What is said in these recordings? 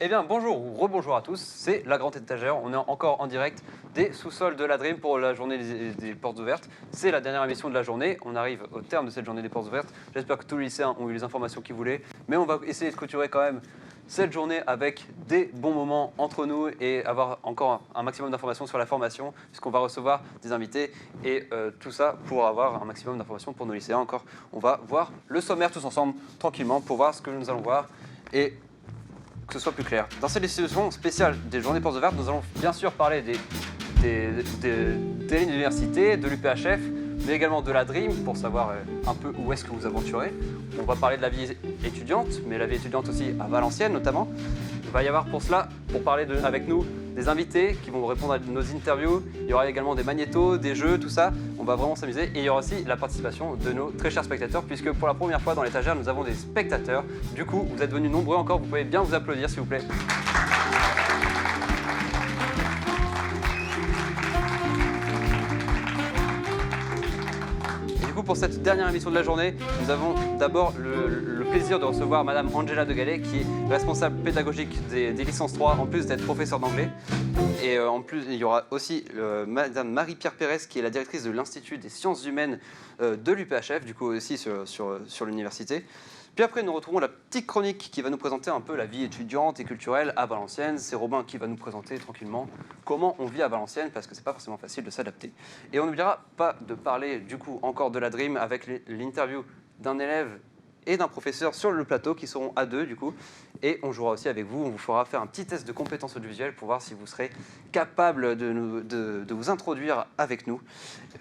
Eh bien, bonjour ou rebonjour à tous, c'est la Grande Étagère. On est encore en direct des sous-sols de la Dream pour la journée des portes ouvertes. C'est la dernière émission de la journée. On arrive au terme de cette journée des portes ouvertes. J'espère que tous les lycéens ont eu les informations qu'ils voulaient. Mais on va essayer de clôturer quand même cette journée avec des bons moments entre nous et avoir encore un maximum d'informations sur la formation, puisqu'on va recevoir des invités et tout ça pour avoir un maximum d'informations pour nos lycéens. Encore, on va voir le sommaire tous ensemble, tranquillement, pour voir ce que nous allons voir et que ce soit plus clair. Dans cette édition spéciale des Journées Portes Ouvertes, nous allons bien sûr parler de l'université, de l'UPHF, mais également de la Dream pour savoir un peu où est-ce que vous aventurez. On va parler de la vie étudiante, mais la vie étudiante aussi à Valenciennes notamment. Il va y avoir pour cela, pour parler avec nous, des invités qui vont répondre à nos interviews. Il y aura également des magnétos, des jeux, tout ça. On va vraiment s'amuser. Et il y aura aussi la participation de nos très chers spectateurs, puisque pour la première fois dans l'étagère, nous avons des spectateurs. Du coup, vous êtes venus nombreux encore. Vous pouvez bien vous applaudir, s'il vous plaît. Pour cette dernière émission de la journée, nous avons d'abord le plaisir de recevoir Madame Angela De Gallet, qui est responsable pédagogique des licences 3, en plus d'être professeure d'anglais. Et en plus, il y aura aussi Madame Marie-Pierre Pérez, qui est la directrice de l'Institut des sciences humaines de l'UPHF, du coup aussi sur l'université. Puis après, nous retrouvons la petite chronique qui va nous présenter un peu la vie étudiante et culturelle à Valenciennes. C'est Robin qui va nous présenter tranquillement comment on vit à Valenciennes, parce que c'est pas forcément facile de s'adapter. Et on n'oubliera pas de parler du coup encore de la Dream avec l'interview d'un élève et d'un professeur sur le plateau qui seront à deux du coup. Et on jouera aussi avec vous, on vous fera faire un petit test de compétences audiovisuelles pour voir si vous serez capable de vous introduire avec nous.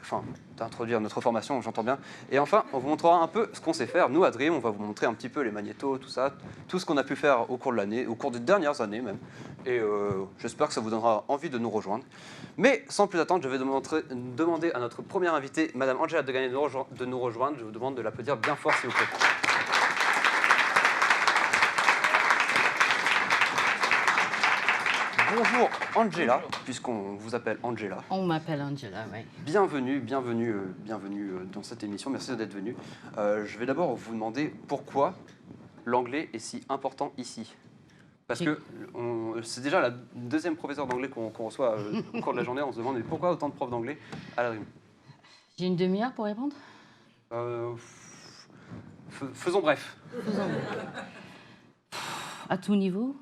Enfin, d'introduire notre formation, j'entends bien. Et enfin, on vous montrera un peu ce qu'on sait faire. Nous, à Dream, on va vous montrer un petit peu les magnétos, tout ça, tout ce qu'on a pu faire au cours de l'année, au cours des dernières années même. Et j'espère que ça vous donnera envie de nous rejoindre. Mais sans plus attendre, je vais demander à notre première invitée, Madame Angela De Gallet, de nous rejoindre. Je vous demande de l'applaudir bien fort, s'il vous plaît. Bonjour Angela, puisqu'on vous appelle Angela. On m'appelle Angela, oui. Bienvenue dans cette émission, merci d'être venue. Je vais d'abord vous demander pourquoi l'anglais est si important ici. Parce que c'est déjà la deuxième professeure d'anglais qu'on reçoit au cours de la journée. On se demande mais pourquoi autant de profs d'anglais à la Dream. J'ai une demi-heure pour répondre. Faisons bref. À tout niveau.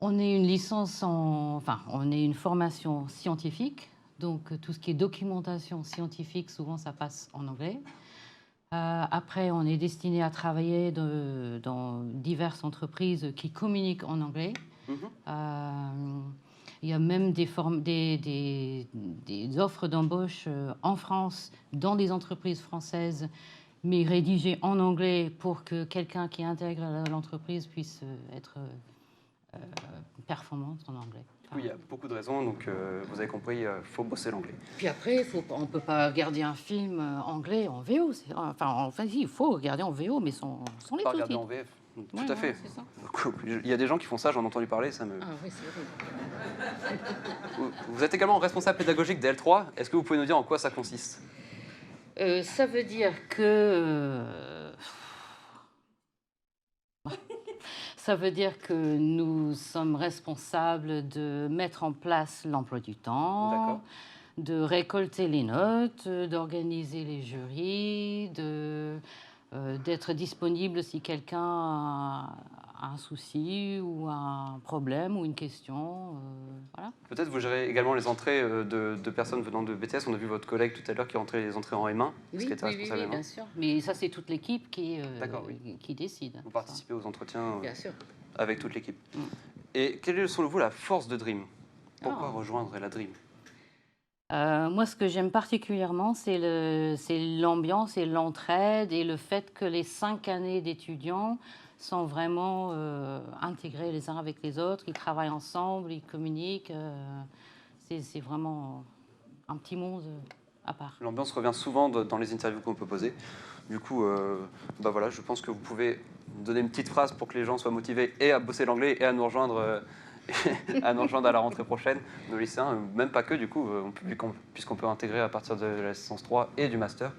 On est une licence on est une formation scientifique, donc tout ce qui est documentation scientifique, souvent ça passe en anglais. Après, on est destiné à travailler dans diverses entreprises qui communiquent en anglais. Il y a même des offres d'embauche en France, dans des entreprises françaises, mais rédigées en anglais pour que quelqu'un qui intègre l'entreprise puisse être performante en anglais. Oui, il y a beaucoup de raisons, donc vous avez compris, il faut bosser l'anglais. Puis après, on ne peut pas regarder un film anglais en VO. Il faut regarder en VO, mais sans les Pas sous-titres. regarder en VF, tout Ouais, à fait. c'est ça. Il y a des gens qui font ça, j'en ai entendu parler, ça me... Ah oui, c'est horrible. Vous êtes également responsable pédagogique des L3, est-ce que vous pouvez nous dire en quoi ça consiste? Ça veut dire que... Ça veut dire que nous sommes responsables de mettre en place l'emploi du temps, D'accord. de récolter les notes, d'organiser les jurys, d'être disponible si quelqu'un a un souci ou un problème ou une question. Voilà. Peut-être vous gérez également les entrées de personnes venant de BTS. On a vu votre collègue tout à l'heure qui rentrait les entrées en M1. Oui, qui était responsable oui, M1. bien sûr. Mais ça, c'est toute l'équipe qui décide. Vous participez aux entretiens Bien sûr. avec toute l'équipe. Mm. Et quelle est selon vous la force de Dream? Pourquoi rejoindre la Dream? Moi, ce que j'aime particulièrement, c'est l'ambiance et l'entraide et le fait que les 5 années d'étudiants sont vraiment intégrés les uns avec les autres. Ils travaillent ensemble, ils communiquent. C'est vraiment un petit monde à part. L'ambiance revient souvent dans les interviews qu'on peut poser. Du coup, voilà, je pense que vous pouvez donner une petite phrase pour que les gens soient motivés et à bosser l'anglais et à nous rejoindre à la rentrée prochaine, nos lycéens, même pas que du coup, puisqu'on peut intégrer à partir de la licence 3 et du master.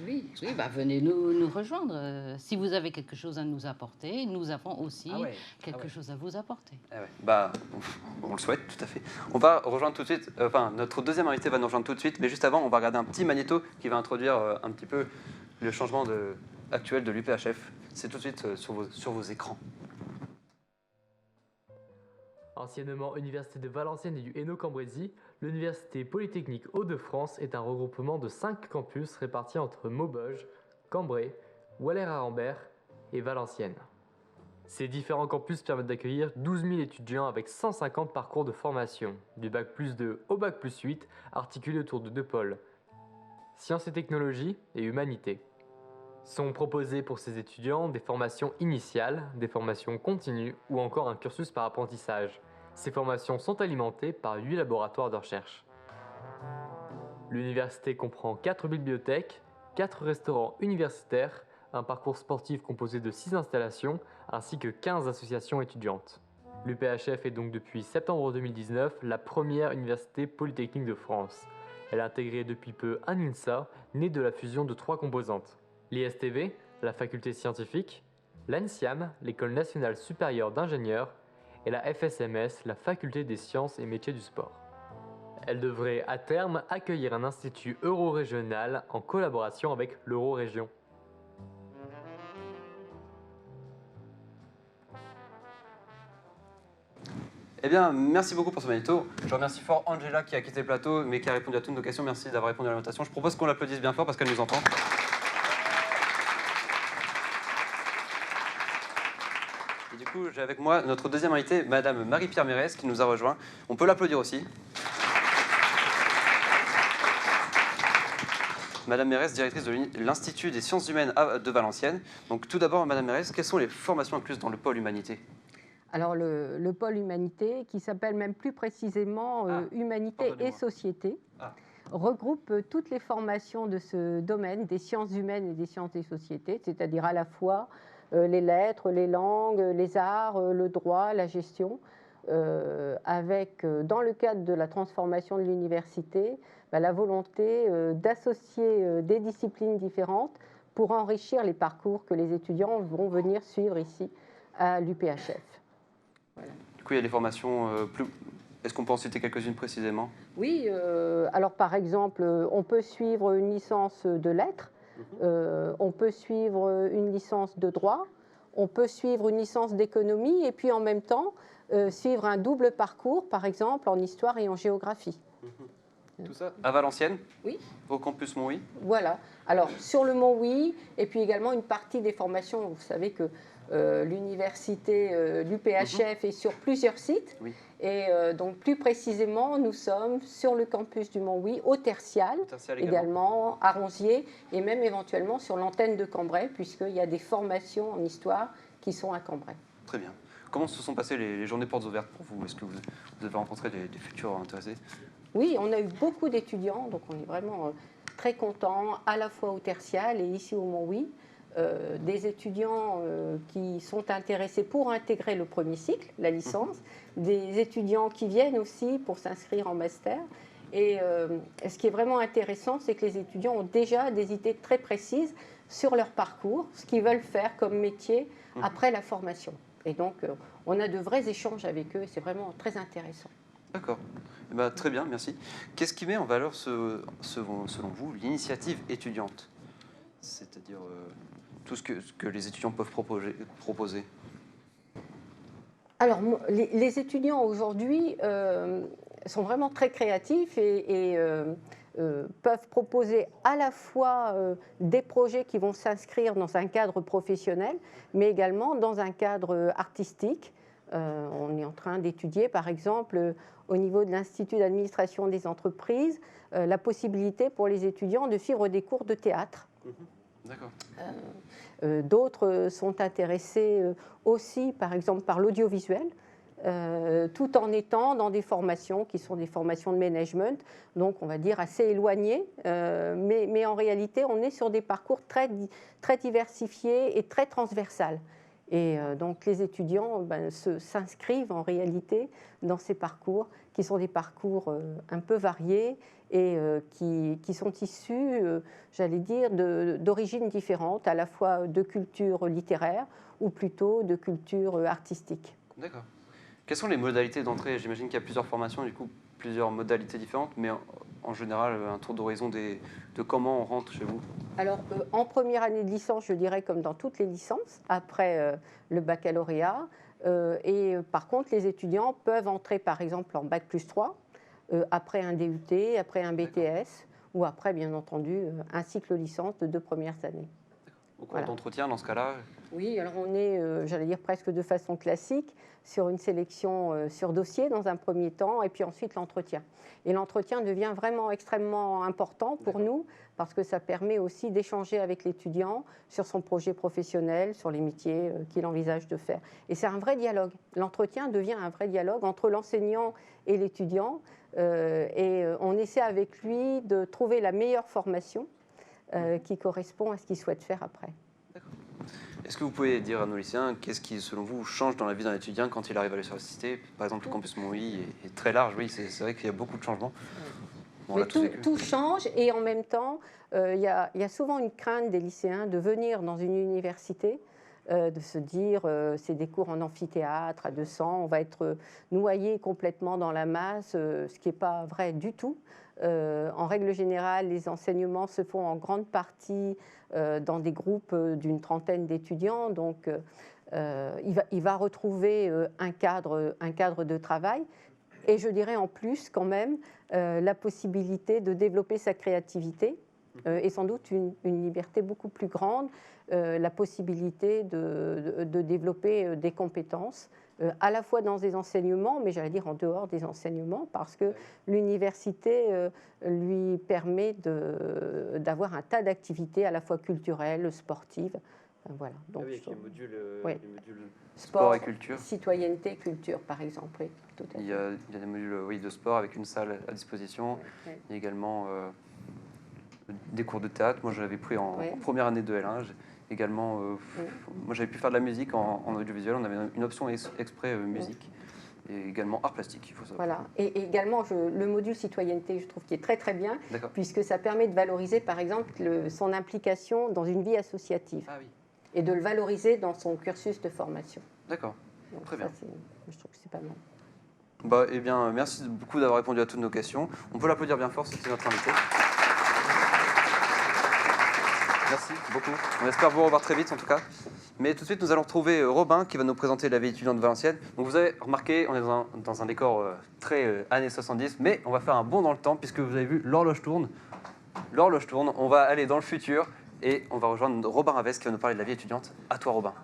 Oui, oui, venez nous rejoindre. Si vous avez quelque chose à nous apporter, nous avons aussi quelque chose à vous apporter. Ah ouais. On le souhaite, tout à fait. On va rejoindre tout de suite, notre deuxième invité va nous rejoindre tout de suite, mais juste avant, on va regarder un petit magnéto qui va introduire un petit peu le changement actuel de l'UPHF. C'est tout de suite sur vos écrans. Anciennement Université de Valenciennes et du Hainaut-Cambrésis, l'Université Polytechnique Hauts-de-France est un regroupement de 5 campus répartis entre Maubeuge, Cambrai, Waller-Arambert et Valenciennes. Ces différents campus permettent d'accueillir 12 000 étudiants avec 150 parcours de formation, du Bac+2 au Bac+8, articulés autour de 2 pôles, sciences et technologies et humanités. Sont proposées pour ces étudiants des formations initiales, des formations continues ou encore un cursus par apprentissage. Ces formations sont alimentées par 8 laboratoires de recherche. L'université comprend 4 bibliothèques, 4 restaurants universitaires, un parcours sportif composé de 6 installations ainsi que 15 associations étudiantes. L'UPHF est donc depuis septembre 2019 la première université polytechnique de France. Elle a intégré depuis peu un INSA, né de la fusion de 3 composantes. L'ISTV, la faculté scientifique, l'ANSIAM, l'école nationale supérieure d'ingénieurs, et la FSMS, la faculté des sciences et métiers du sport. Elle devrait à terme accueillir un institut euro-régional en collaboration avec l'Euro-Région. Eh bien, merci beaucoup pour ce magnéto. Je remercie fort Angela qui a quitté le plateau, mais qui a répondu à toutes nos questions. Merci d'avoir répondu à l'invitation. Je propose qu'on l'applaudisse bien fort parce qu'elle nous entend. Et du coup, j'ai avec moi notre deuxième invitée, Madame Marie-Pierre Mérès, qui nous a rejoint. On peut l'applaudir aussi. Madame Mérès, directrice de l'Institut des sciences humaines de Valenciennes. Donc tout d'abord, Madame Mérès, quelles sont les formations incluses dans le pôle humanité ? Alors le pôle humanité, qui s'appelle même plus précisément humanité et société, regroupe toutes les formations de ce domaine, des sciences humaines et des sciences des sociétés, c'est-à-dire à la fois les lettres, les langues, les arts, le droit, la gestion, avec, dans le cadre de la transformation de l'université, la volonté d'associer des disciplines différentes pour enrichir les parcours que les étudiants vont venir suivre ici à l'UPHF. Voilà. Du coup, il y a des formations Est-ce qu'on peut en citer quelques-unes précisément ? Oui, alors par exemple, on peut suivre une licence de lettres, on peut suivre une licence de droit, on peut suivre une licence d'économie et puis en même temps suivre un double parcours, par exemple en histoire et en géographie. Tout ça à Valenciennes ? Oui. Au campus Monthuy ? Voilà. Alors sur le Monthuy et puis également une partie des formations, vous savez que l'université, l'UPHF est sur plusieurs sites. Oui. Et donc plus précisément, nous sommes sur le campus du Monthuy, au Tertial également, à Ronzier, et même éventuellement sur l'antenne de Cambrai, puisqu'il y a des formations en histoire qui sont à Cambrai. Très bien. Comment se sont passées les journées portes ouvertes pour vous ? Est-ce que vous avez rencontré des futurs intéressés ? Oui, on a eu beaucoup d'étudiants, donc on est vraiment très contents, à la fois au Tertial et ici au Monthuy. Des étudiants qui sont intéressés pour intégrer le premier cycle, la licence, des étudiants qui viennent aussi pour s'inscrire en master. Et ce qui est vraiment intéressant, c'est que les étudiants ont déjà des idées très précises sur leur parcours, ce qu'ils veulent faire comme métier après la formation. Et donc, on a de vrais échanges avec eux, c'est vraiment très intéressant. D'accord. Eh bien, très bien, merci. Qu'est-ce qui met en valeur, selon vous, l'initiative étudiante ? C'est-à-dire tout ce que les étudiants peuvent proposer. Alors, les étudiants aujourd'hui sont vraiment très créatifs et peuvent proposer à la fois des projets qui vont s'inscrire dans un cadre professionnel, mais également dans un cadre artistique. On est en train d'étudier, par exemple, au niveau de l'Institut d'administration des entreprises, la possibilité pour les étudiants de suivre des cours de théâtre. D'accord. D'autres sont intéressés aussi, par exemple, par l'audiovisuel, tout en étant dans des formations qui sont des formations de management, donc on va dire assez éloignées, mais en réalité, on est sur des parcours très diversifiés et très transversales. Et donc les étudiants s'inscrivent en réalité dans ces parcours qui sont des parcours un peu variés et qui sont issus, j'allais dire, d'origines différentes, à la fois de culture littéraire ou plutôt de culture artistique. D'accord. Quelles sont les modalités d'entrée? J'imagine qu'il y a plusieurs formations, du coup, plusieurs modalités différentes, mais en général, un tour d'horizon de comment on rentre chez vous? Alors, en première année de licence, je dirais comme dans toutes les licences, après le baccalauréat. Par contre, les étudiants peuvent entrer, par exemple, en Bac plus 3, après un DUT, après un BTS, ou après, bien entendu, un cycle licence de 2 premières années. Au cours d'entretien, dans ce cas-là? Oui, alors on est, j'allais dire, presque de façon classique, sur une sélection sur dossier dans un premier temps, et puis ensuite l'entretien. Et l'entretien devient vraiment extrêmement important pour nous, parce que ça permet aussi d'échanger avec l'étudiant sur son projet professionnel, sur les métiers qu'il envisage de faire. Et c'est un vrai dialogue. L'entretien devient un vrai dialogue entre l'enseignant et l'étudiant, et on essaie avec lui de trouver la meilleure formation qui correspond à ce qu'il souhaite faire après. Est-ce que vous pouvez dire à nos lycéens qu'est-ce qui, selon vous, change dans la vie d'un étudiant quand il arrive à l'université? Par exemple, le campus Montreuil est très large, oui, c'est vrai qu'il y a beaucoup de changements. Bon, mais tout change et en même temps, il y a souvent une crainte des lycéens de venir dans une université, de se dire c'est des cours en amphithéâtre à 200, on va être noyé complètement dans la masse, ce qui n'est pas vrai du tout. En règle générale, les enseignements se font en grande partie dans des groupes d'une trentaine d'étudiants, donc il va retrouver un cadre de travail. Et je dirais en plus quand même la possibilité de développer sa créativité et sans doute une liberté beaucoup plus grande, la possibilité de développer des compétences à la fois dans des enseignements, mais j'allais dire en dehors des enseignements, parce que l'université lui permet d'avoir un tas d'activités à la fois culturelles, sportives. Voilà. Donc, avec les modules, oui. les modules sport et culture. Citoyenneté, culture, par exemple. Oui, tout à fait. Il y a des modules de sport avec une salle à disposition. Oui. Il y a également des cours de théâtre. Moi, je l'avais pris en première année de L1. Également, moi, j'avais pu faire de la musique en audiovisuel. On avait une option exprès musique. Et également art plastique, il faut savoir. Voilà. Et également, le module citoyenneté, je trouve qu'il est très très bien, puisque ça permet de valoriser, par exemple, son implication dans une vie associative. Ah oui. Et de le valoriser dans son cursus de formation. D'accord, très bien. Je trouve que c'est pas mal. Bah, eh bien, merci beaucoup d'avoir répondu à toutes nos questions. On peut l'applaudir bien fort, c'était notre invité. Merci beaucoup. On espère vous revoir très vite en tout cas. Mais tout de suite, nous allons retrouver Robin qui va nous présenter la vie étudiante de Valenciennes. Donc vous avez remarqué, on est dans un décor très années 70, mais on va faire un bond dans le temps puisque vous avez vu, l'horloge tourne. L'horloge tourne, on va aller dans le futur et on va rejoindre Robin Ravès qui va nous parler de la vie étudiante. À toi Robin.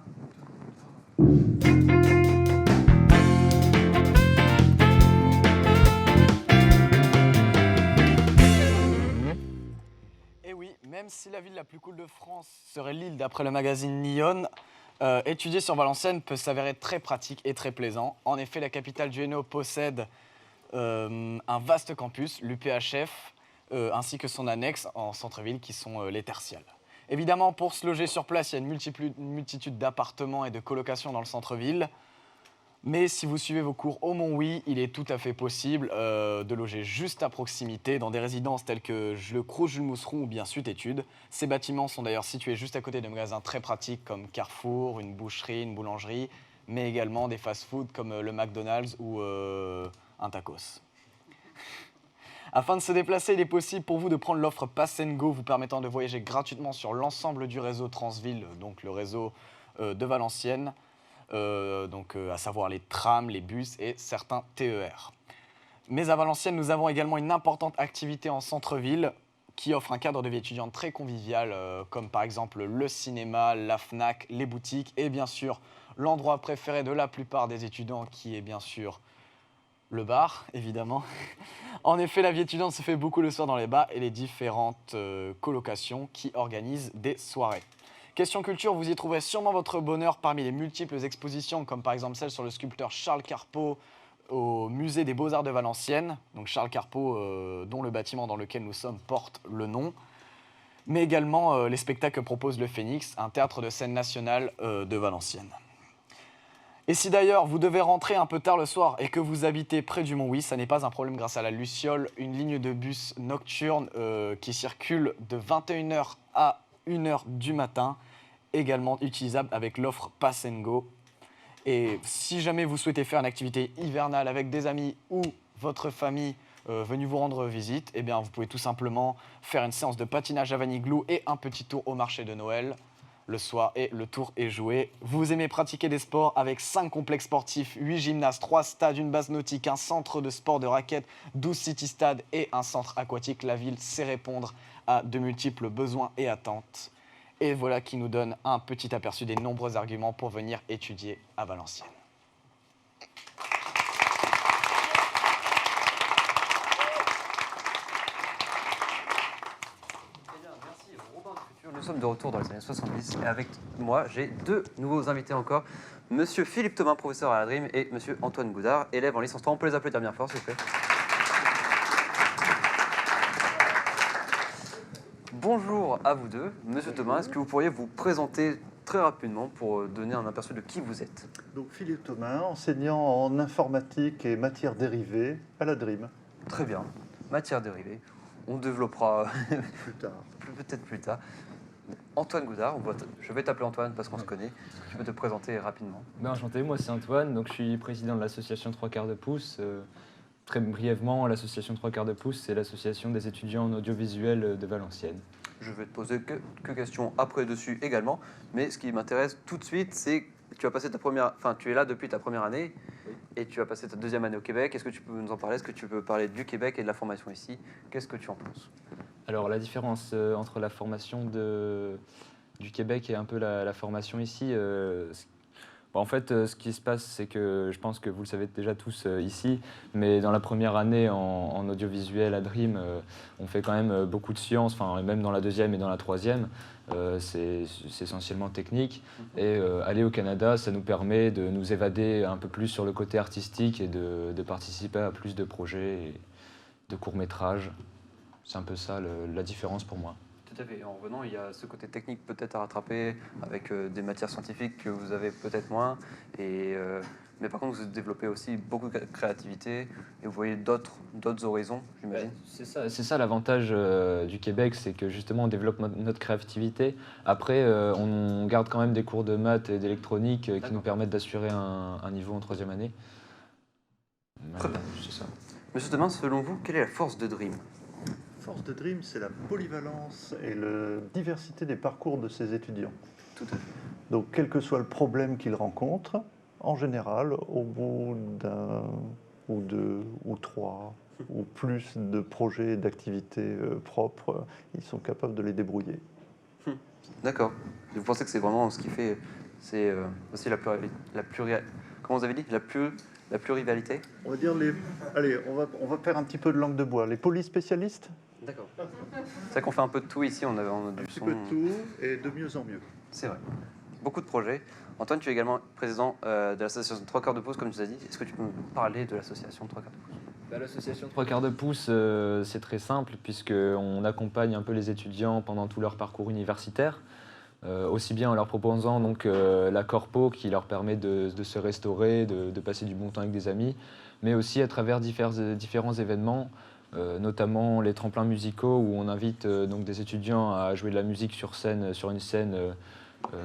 Même si la ville la plus cool de France serait Lille d'après le magazine Lyon, étudier sur Valenciennes peut s'avérer très pratique et très plaisant. En effet, la capitale du Hainaut possède un vaste campus, l'UPHF, ainsi que son annexe en centre-ville qui sont les tertiales. Évidemment, pour se loger sur place, il y a une multitude d'appartements et de colocations dans le centre-ville. Mais si vous suivez vos cours au Mont-Oui, il est tout à fait possible de loger juste à proximité dans des résidences telles que le Crous Jules Mousseron ou bien Sud Études. Ces bâtiments sont d'ailleurs situés juste à côté de magasins très pratiques comme Carrefour, une boucherie, une boulangerie, mais également des fast-foods comme le McDonald's ou un tacos. Afin de se déplacer, il est possible pour vous de prendre l'offre Pass & Go vous permettant de voyager gratuitement sur l'ensemble du réseau Transville, donc le réseau de Valenciennes. À savoir les trams, les bus et certains TER. Mais à Valenciennes, nous avons également une importante activité en centre-ville qui offre un cadre de vie étudiante très convivial, comme par exemple le cinéma, la FNAC, les boutiques et bien sûr l'endroit préféré de la plupart des étudiants qui est bien sûr le bar, évidemment. En effet, la vie étudiante se fait beaucoup le soir dans les bars et les différentes colocations qui organisent des soirées. Question culture, vous y trouverez sûrement votre bonheur parmi les multiples expositions, comme par exemple celle sur le sculpteur Charles Carpeaux au musée des Beaux-Arts de Valenciennes. Donc Charles Carpeaux, dont le bâtiment dans lequel nous sommes porte le nom. Mais également les spectacles que propose le Phénix, un théâtre de scène nationale de Valenciennes. Et si d'ailleurs vous devez rentrer un peu tard le soir et que vous habitez près du Mont-Oui, ça n'est pas un problème grâce à la Luciole, une ligne de bus nocturne qui circule de 21h à 1h du matin, également utilisable avec l'offre Pass & Go. Et si jamais vous souhaitez faire une activité hivernale avec des amis ou votre famille venue vous rendre visite, eh bien vous pouvez tout simplement faire une séance de patinage à Vaniglou et un petit tour au marché de Noël le soir et le tour est joué. Vous aimez pratiquer des sports avec 5 complexes sportifs, 8 gymnases, 3 stades, une base nautique, un centre de sport de raquettes, 12 city-stades et un centre aquatique. La ville sait répondre à de multiples besoins et attentes. Et voilà qui nous donne un petit aperçu des nombreux arguments pour venir étudier à Valenciennes. Nous sommes de retour dans les années 70 et avec moi, j'ai 2 nouveaux invités encore. Monsieur Philippe Thomas, professeur à la Dream, et monsieur Antoine Goudard, élève en licence 3. On peut les applaudir bien fort, s'il vous plaît. Bonjour à vous deux. Monsieur Thomas, est-ce que vous pourriez vous présenter très rapidement pour donner un aperçu de qui vous êtes? Donc Philippe Thomas, enseignant en informatique et matières dérivées à la Dream. Très bien. Matières dérivées. On développera Plus tard. peut-être plus tard. Antoine Goudard, je vais t'appeler Antoine parce qu'on se connaît. Tu peux te présenter rapidement. Ben, enchanté, moi c'est Antoine, donc je suis président de l'association 3/4 de pouce. Très brièvement, l'association 3/4 de pouce, c'est l'association des étudiants en audiovisuel de Valenciennes. Je vais te poser quelques questions après dessus également, mais ce qui m'intéresse tout de suite, c'est que tu as passé tu es là depuis ta première année et tu as passé ta 2e année au Québec. Est-ce que tu peux nous en parler? Est-ce que tu peux parler du Québec et de la formation ici? Qu'est-ce que tu en penses? Alors la différence entre la formation du Québec et un peu la formation ici, en fait, ce qui se passe, c'est que je pense que vous le savez déjà tous ici, mais dans la première année en audiovisuel à Dream, on fait quand même beaucoup de sciences, enfin même dans la 2e et dans la 3e, c'est essentiellement technique. Et aller au Canada, ça nous permet de nous évader un peu plus sur le côté artistique et de participer à plus de projets et de courts-métrages. C'est un peu ça la différence pour moi. Tout à fait. En revenant, il y a ce côté technique peut-être à rattraper avec des matières scientifiques que vous avez peut-être moins. Mais par contre, vous développez aussi beaucoup de créativité et vous voyez d'autres horizons, j'imagine. C'est ça l'avantage du Québec, c'est que justement on développe notre créativité. Après, on garde quand même des cours de maths et d'électronique qui nous permettent d'assurer un niveau en 3e année. Très bien. C'est ça. Monsieur Thomas, selon vous, quelle est la force de Dream? La force de Dream, c'est la polyvalence et la diversité des parcours de ses étudiants. Tout à fait. Donc, quel que soit le problème qu'ils rencontrent, en général, au bout d'un ou 2 ou 3 ou plus de projets et d'activités propres, ils sont capables de les débrouiller. D'accord. Vous pensez que c'est vraiment ce qui fait, c'est aussi comment vous avez dit, la plurivalité? On va dire allez, on va faire un petit peu de langue de bois. Les polyspécialistes. D'accord. C'est vrai qu'on fait un peu de tout ici, on a du Un son. petit peu de tout et de mieux en mieux. C'est vrai. Beaucoup de projets. Antoine, tu es également président de l'association 3/4 de pouce, comme tu as dit. Est-ce que tu peux nous parler de l'association 3/4 de pouce? L'association 3/4 de pouce, c'est très simple puisqu'on accompagne un peu les étudiants pendant tout leur parcours universitaire. Aussi bien en leur proposant donc, la corpo qui leur permet de se restaurer, de passer du bon temps avec des amis, mais aussi à travers différents événements, notamment les tremplins musicaux où on invite donc des étudiants à jouer de la musique sur une scène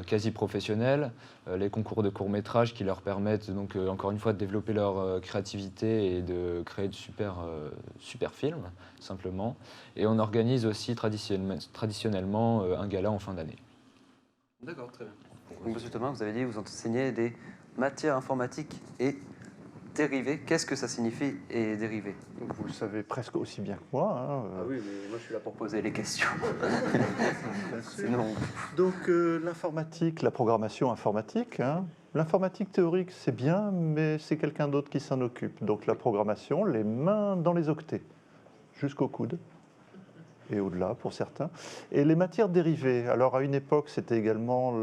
quasi professionnelle, les concours de courts-métrages qui leur permettent donc encore une fois de développer leur créativité et de créer de super films, simplement. Et on organise aussi traditionnellement un gala en fin d'année. D'accord, très bien. Donc, monsieur Thomas, vous avez dit que vous enseignez des matières informatiques et dérivées. Qu'est-ce que ça signifie et dérivé? Vous le savez presque aussi bien que moi. Hein. Ah oui, mais moi je suis là pour poser les questions. Sinon... Donc l'informatique, la programmation informatique, hein. L'informatique théorique c'est bien, mais c'est quelqu'un d'autre qui s'en occupe. Donc la programmation, les mains dans les octets, jusqu'au coude. Et au-delà pour certains. Et les matières dérivées, alors à une époque c'était également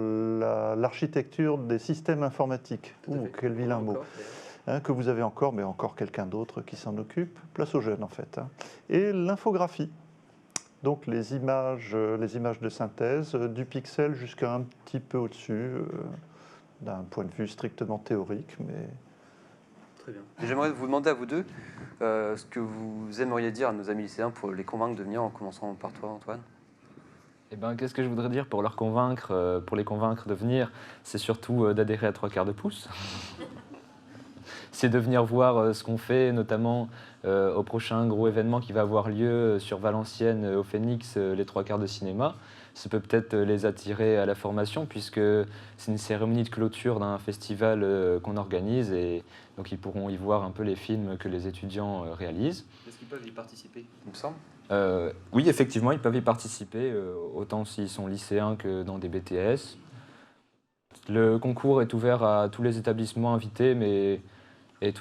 l'architecture des systèmes informatiques. Quel vilain mot. Hein, que vous avez encore, mais encore quelqu'un d'autre qui s'en occupe. Place aux jeunes en fait. Hein. Et l'infographie, donc les images de synthèse, du pixel jusqu'à un petit peu au-dessus, d'un point de vue strictement théorique, mais... Très bien. J'aimerais vous demander à vous deux ce que vous aimeriez dire à nos amis lycéens pour les convaincre de venir, en commençant par toi, Antoine. Eh ben, qu'est-ce que je voudrais dire pour les convaincre de venir? C'est surtout d'adhérer à 3/4 de pouce. C'est de venir voir ce qu'on fait, notamment au prochain gros événement qui va avoir lieu sur Valenciennes, au Phénix, les 3/4 de cinéma. Ça peut peut-être les attirer à la formation, puisque c'est une cérémonie de clôture d'un festival qu'on organise, et donc ils pourront y voir un peu les films que les étudiants réalisent. Est-ce qu'ils peuvent y participer, il me semble? Oui, effectivement, ils peuvent y participer, autant s'ils sont lycéens que dans des BTS. Le concours est ouvert à tous les établissements invités,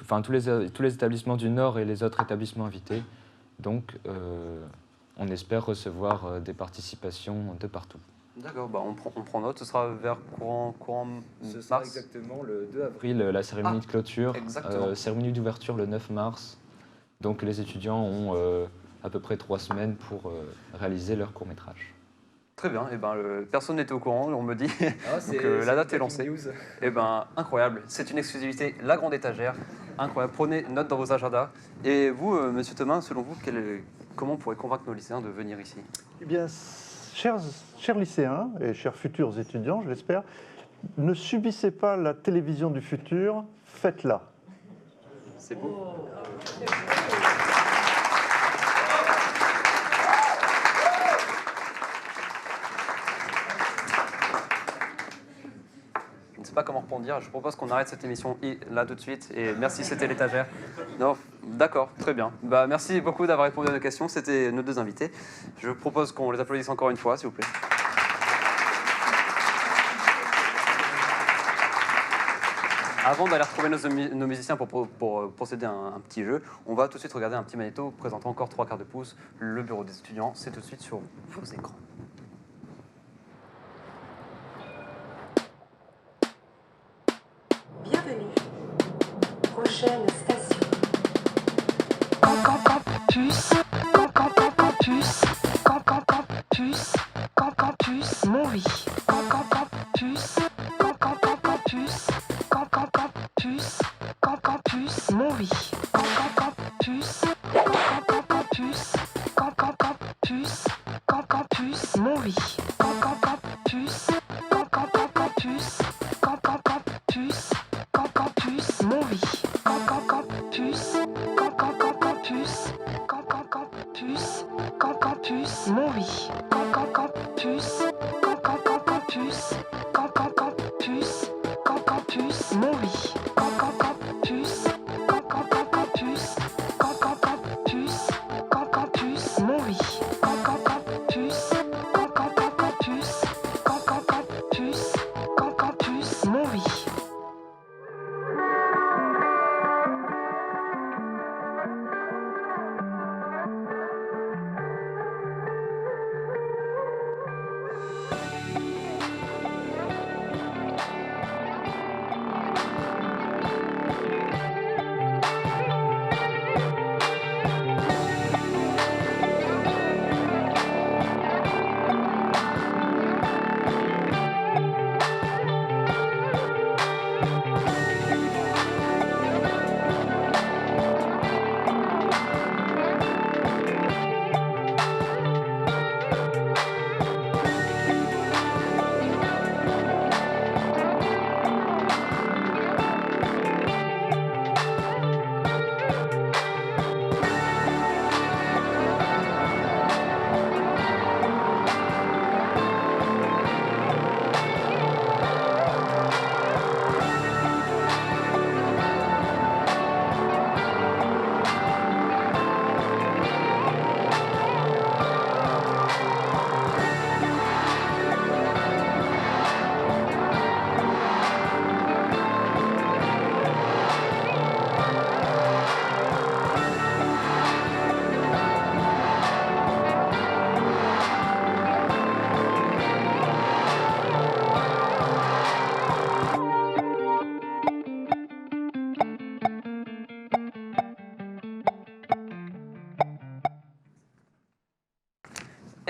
enfin, tous les établissements du Nord et les autres établissements invités. Donc, on espère recevoir des participations de partout. D'accord, bah on prend note. Ce sera vers courant Ce sera mars. exactement le 2 avril, la cérémonie de clôture. Exactement. Cérémonie d'ouverture le 9 mars. Donc, les étudiants ont à peu près 3 semaines pour réaliser leur court-métrage. Très bien, et ben, personne n'était au courant, on me dit. Donc la date est lancée. Et ben, incroyable, c'est une exclusivité, la grande étagère. Incroyable, prenez note dans vos agendas. Et vous, monsieur Thomas, selon vous, comment on pourrait convaincre nos lycéens de venir ici? Eh bien, chers lycéens et chers futurs étudiants, je l'espère, ne subissez pas la télévision du futur, faites-la. C'est beau. Je ne sais pas comment rebondir. Je propose qu'on arrête cette émission là tout de suite. Et merci, c'était l'étagère. Non, d'accord, très bien. Bah, merci beaucoup d'avoir répondu à nos questions. C'était nos deux invités. Je propose qu'on les applaudisse encore une fois, s'il vous plaît. Avant d'aller retrouver nos musiciens pour procéder à un petit jeu, on va tout de suite regarder un petit magnéto présentant encore 3/4 de pouce, le bureau des étudiants. C'est tout de suite sur vos écrans. Bienvenue. Prochaine station. Campus. Campus. Campus. Campus. Montry. Campus. Campus. Campus. Campus. Montry. Campus. Campus. Campus. Campus. Montry. Campus. Campus. Campus. Campus Montry. Campus. Campus. Campus. Campus Montry. Campus. Campus. Campus. Campus Montry. Campus. Campus. Campus. Campus Montry. Campus. Campus. Campus Montry.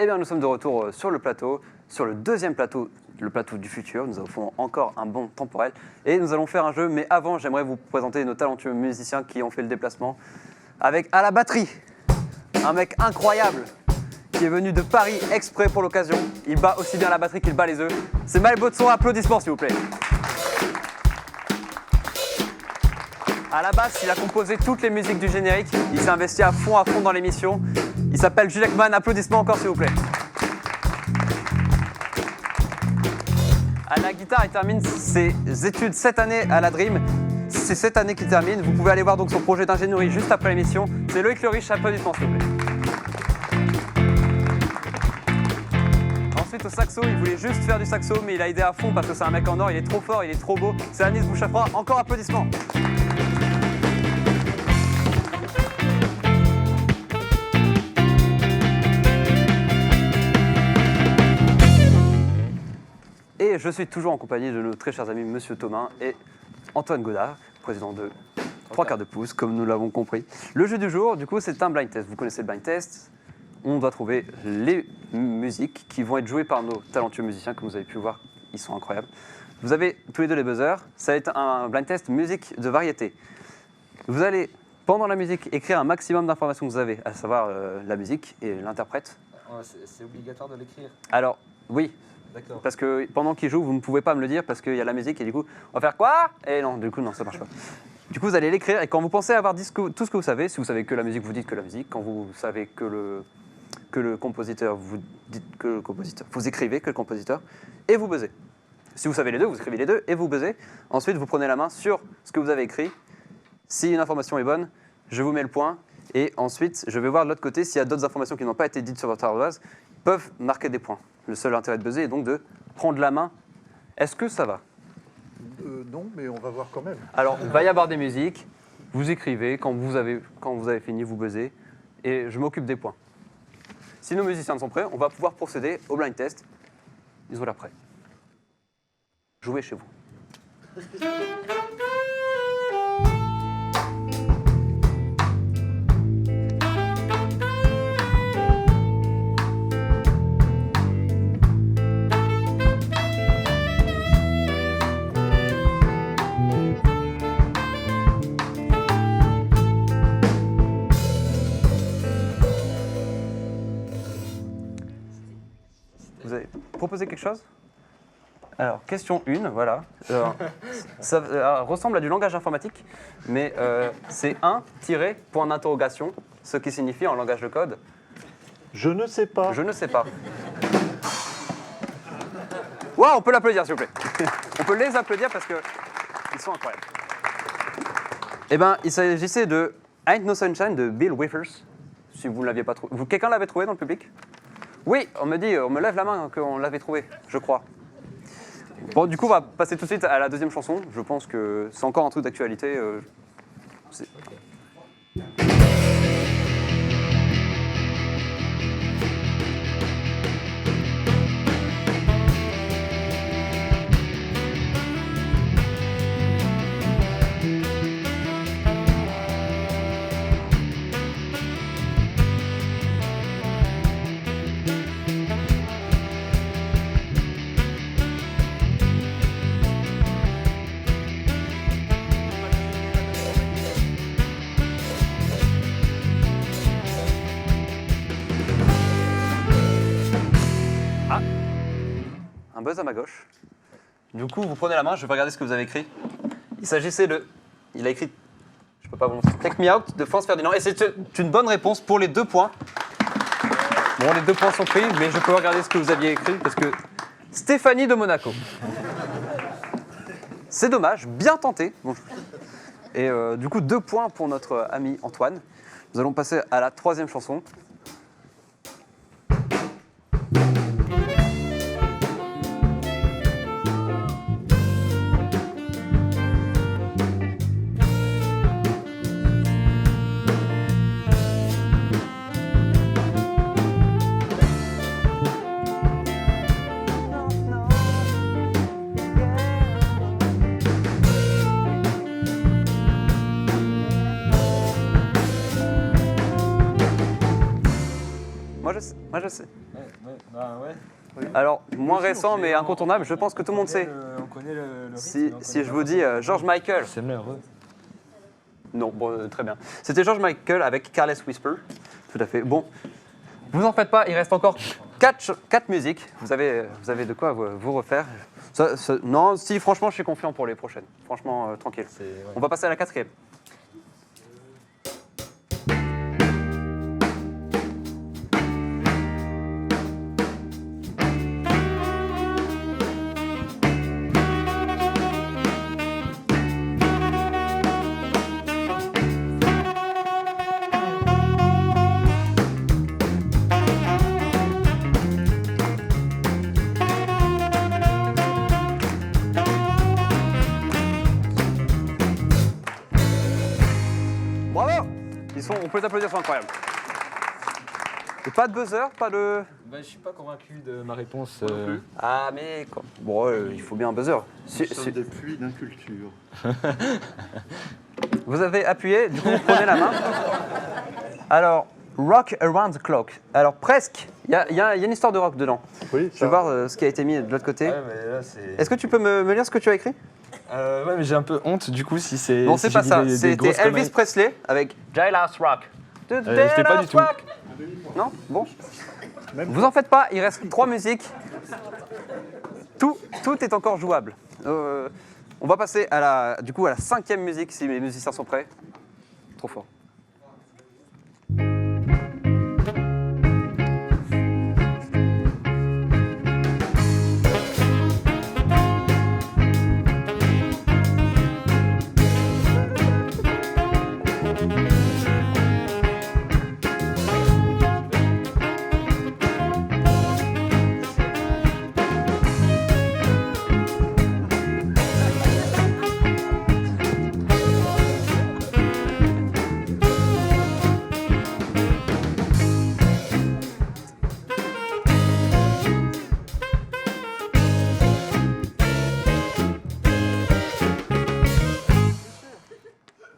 Eh bien, nous sommes de retour sur le plateau, sur le deuxième plateau le plateau du futur. Nous avons encore un bond temporel. Et nous allons faire un jeu, mais avant, j'aimerais vous présenter nos talentueux musiciens qui ont fait le déplacement. Avec à la batterie, un mec incroyable qui est venu de Paris exprès pour l'occasion. Il bat aussi bien la batterie qu'il bat les œufs. C'est Maël Baudson, applaudissements s'il vous plaît. À la basse, il a composé toutes les musiques du générique. Il s'est investi à fond dans l'émission. Il s'appelle Jules Ekman, applaudissements encore s'il vous plaît. À la guitare, il termine ses études cette année à la Dream. C'est cette année qu'il termine. Vous pouvez aller voir donc son projet d'ingénierie juste après l'émission. C'est Loïc Leriche, applaudissements s'il vous plaît. Ensuite au saxo, il voulait juste faire du saxo, mais il a aidé à fond parce que c'est un mec en or, il est trop fort, il est trop beau. C'est Anis Bouchafra, encore applaudissements. Et je suis toujours en compagnie de nos très chers amis Monsieur Thomas et Antoine Godard, président de 3 quarts de pouce, comme nous l'avons compris. Le jeu du jour, du coup, c'est un blind test. Vous connaissez le blind test. On doit trouver les musiques qui vont être jouées par nos talentueux musiciens, comme vous avez pu voir, ils sont incroyables. Vous avez tous les deux les buzzers. Ça va être un blind test musique de variété. Vous allez, pendant la musique, écrire un maximum d'informations que vous avez, à savoir la musique et l'interprète. C'est obligatoire de l'écrire. Alors, oui. D'accord. Parce que pendant qu'il joue, vous ne pouvez pas me le dire parce qu'il y a la musique et du coup, on va faire quoi? Et non, du coup, non, ça marche pas. Du coup, vous allez l'écrire et quand vous pensez avoir dit tout ce que vous savez, si vous savez que la musique, vous dites que la musique. Quand vous savez que le compositeur, vous dites que le compositeur. Vous écrivez que le compositeur et vous buzzez. Si vous savez les deux, vous écrivez les deux et vous buzzez. Ensuite, vous prenez la main sur ce que vous avez écrit. Si une information est bonne, je vous mets le point. Et ensuite, je vais voir de l'autre côté s'il y a d'autres informations qui n'ont pas été dites sur votre ardoise, peuvent marquer des points. Le seul intérêt de buzzer est donc de prendre la main. Est-ce que ça va? Non, mais on va voir quand même. Alors, il va y avoir des musiques. Vous écrivez. Quand vous avez fini, vous buzzez. Et je m'occupe des points. Si nos musiciens sont prêts, on va pouvoir procéder au blind test. Ils ont l'air prêts. Jouez chez vous. Vous avez proposé quelque chose? Alors, question 1, voilà. Ça ressemble à du langage informatique, mais c'est un tiré point d'interrogation, ce qui signifie en langage de code. Je ne sais pas. Je ne sais pas. Waouh, on peut l'applaudir, s'il vous plaît. On peut les applaudir parce qu'ils sont incroyables. Eh bien, il s'agissait de Ain't No Sunshine de Bill Withers, si vous ne l'aviez pas trouvé. Quelqu'un l'avait trouvé dans le public? Oui, on me lève la main qu'on l'avait trouvé, je crois. Bon, du coup, on va passer tout de suite à la deuxième chanson. Je pense que c'est encore un truc d'actualité. Un buzz à ma gauche. Du coup, vous prenez la main, je vais regarder ce que vous avez écrit. Il s'agissait de... Il a écrit... Je peux pas vous montrer. Take Me Out de Franz Ferdinand. Et c'est une bonne réponse pour les 2 points. Bon, les 2 points sont pris, mais je peux regarder ce que vous aviez écrit parce que... Stéphanie de Monaco. C'est dommage, bien tenté. Bon. Et du coup, 2 points pour notre ami Antoine. Nous allons passer à la 3e chanson. Moi je sais. Ouais. Alors, moins récent, mais incontournable, je pense que tout le monde sait. On connaît le Si je vous dis George Michael. C'est l'heure. Non, bon, très bien. C'était George Michael avec Careless Whisper. Tout à fait. Bon, vous en faites pas, il reste encore 4 musiques. Vous avez de quoi vous refaire. Non, si, franchement, je suis confiant pour les prochaines. Franchement, tranquille. On va passer à la 4e. Bravo! On peut les applaudir, c'est incroyable. Et pas de buzzer, pas de... Bah, je suis pas convaincu de ma réponse. Ah, mais quoi. Bon, il faut bien un buzzer. Nous sommes des puits d'inculture. Vous avez appuyé, du coup, vous prenez la main. Alors, Rock Around the Clock. Alors, presque. Il y a une histoire de rock dedans. Oui, Je vais voir ce qui a été mis de l'autre côté. Est-ce que tu peux me lire ce que tu as écrit? Ouais, mais j'ai un peu honte du coup si c'est. Non, c'est si pas j'ai ça. dit des C'était grosses Elvis conneries. Presley avec Jailhouse Rock. je l'ai pas du tout. Rock. Non? Bon. Vous en faites pas, il reste 3 musiques. Tout est encore jouable. On va passer à la 5e musique si mes musiciens sont prêts. Trop fort.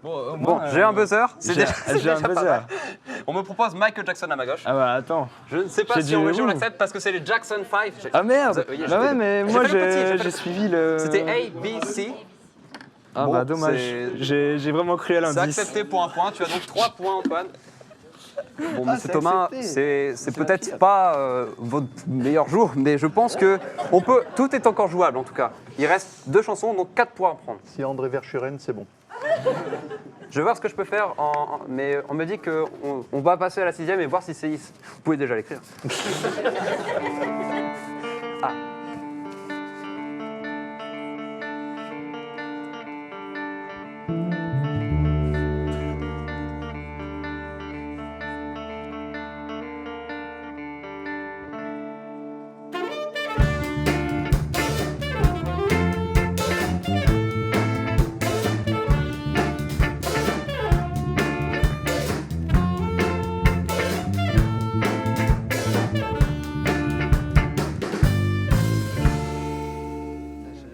Bon, j'ai un buzzer. C'est déjà J'ai un pas buzzer. mal. On me propose Michael Jackson à ma gauche. Ah bah attends. Je ne sais pas J'ai si dit en région on où l'accepte parce que c'est les Jackson 5. Ah merde. Oui, Bah ouais, mais moi fait le petit, j'ai fait j'ai le- suivi le. C'était A, B, C. Ah Bon, bah dommage. c'est- J'ai vraiment cru à C'est l'indice. accepté pour un point. Tu as donc 3 points, Antoine. Bon, monsieur Thomas, c'est peut-être pas votre meilleur jour, mais je pense que tout est encore jouable en tout cas. Il reste 2 chansons, donc 4 points à prendre. Si André Verschuren, c'est bon. Je vais voir ce que je peux faire, mais on me dit qu'on va passer à la 6e et voir si c'est... Vous pouvez déjà l'écrire. Ah.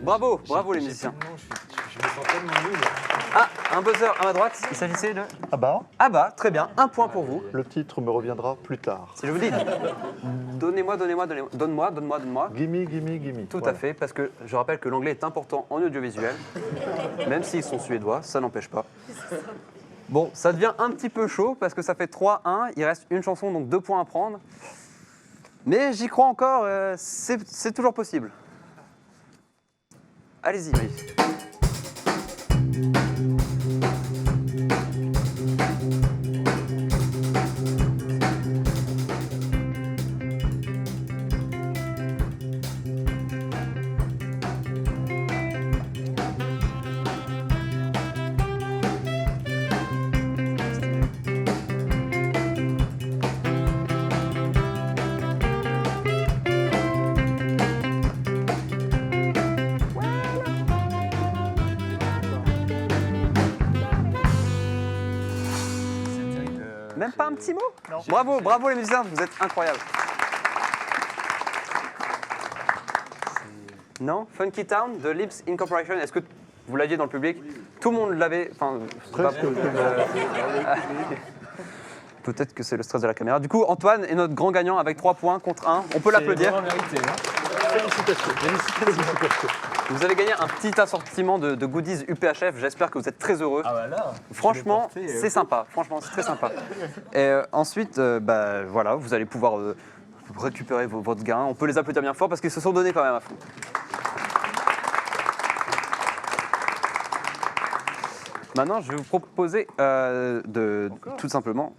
Bravo, bravo les musiciens. Je me sens tellement nul. Ah, un buzzer à ma droite, il s'agissait de... Ah bah, Ah bah, très bien, 1 point pour vous. le titre me reviendra plus tard. Si je vous dis, donne-moi. Gimme, gimme, gimme. Tout à Voilà. fait, parce que je rappelle que l'anglais est important en audiovisuel, même s'ils sont suédois, ça n'empêche pas. Bon, ça devient un petit peu chaud, parce que ça fait 3-1, il reste une chanson, donc 2 points à prendre. Mais j'y crois encore, c'est toujours possible. Allez-y, oui. Même pas un petit mot? Non. Bravo, bravo les musiciens, vous êtes incroyables. Non? Funky Town de Lips Incorporation, est-ce que vous l'aviez dans le public? Tout le monde l'avait, enfin, je sais pas, Presque. Peut-être que c'est le stress de la caméra. Du coup, Antoine est notre grand gagnant avec 3 points contre 1. On peut l'applaudir. C'est vraiment mérité. Félicitations. Vous avez gagné un petit assortiment de goodies UPHF. J'espère que vous êtes très heureux. Ah bah là, Franchement, c'est sympa. Franchement, c'est très sympa. Et ensuite, voilà, vous allez pouvoir récupérer votre gain. On peut les applaudir bien fort parce qu'ils se sont donnés quand même à fond. Maintenant, je vais vous proposer tout simplement,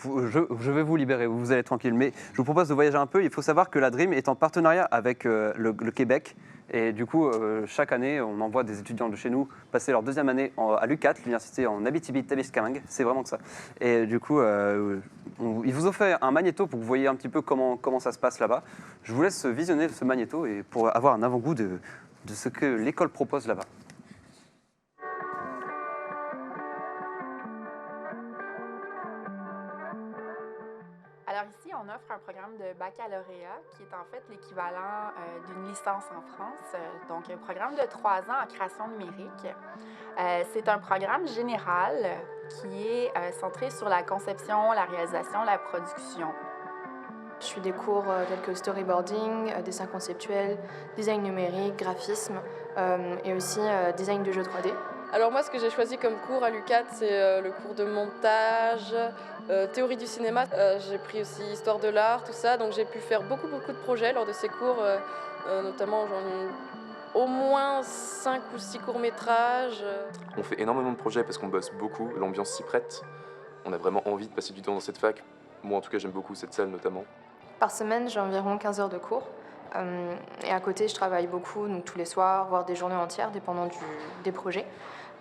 je vais vous libérer, vous allez tranquille, mais je vous propose de voyager un peu. Il faut savoir que la Dream est en partenariat avec le Québec. Et du coup, chaque année, on envoie des étudiants de chez nous passer leur 2e année à l'UQAT, l'université en Abitibi-Témiscamingue. C'est vraiment que ça. Et du coup, ils vous ont fait un magnéto pour que vous voyez un petit peu comment ça se passe là-bas. Je vous laisse visionner ce magnéto et pour avoir un avant-goût de ce que l'école propose là-bas. Alors ici, on offre un programme de baccalauréat qui est en fait l'équivalent d'une licence en France, donc un programme de 3 ans en création numérique. C'est un programme général qui est centré sur la conception, la réalisation, la production. Je suis des cours tels que storyboarding, dessin conceptuel, design numérique, graphisme et aussi design de jeux 3D. Alors moi, ce que j'ai choisi comme cours à l'UQAT, c'est le cours de montage, théorie du cinéma. J'ai pris aussi histoire de l'art, tout ça, donc j'ai pu faire beaucoup de projets lors de ces cours, notamment j'en ai au moins 5 ou 6 courts-métrages. On fait énormément de projets parce qu'on bosse beaucoup, l'ambiance s'y prête. On a vraiment envie de passer du temps dans cette fac. Moi en tout cas, j'aime beaucoup cette salle notamment. Par semaine, j'ai environ 15 heures de cours. Et à côté, je travaille beaucoup, donc tous les soirs, voire des journées entières, dépendant des projets.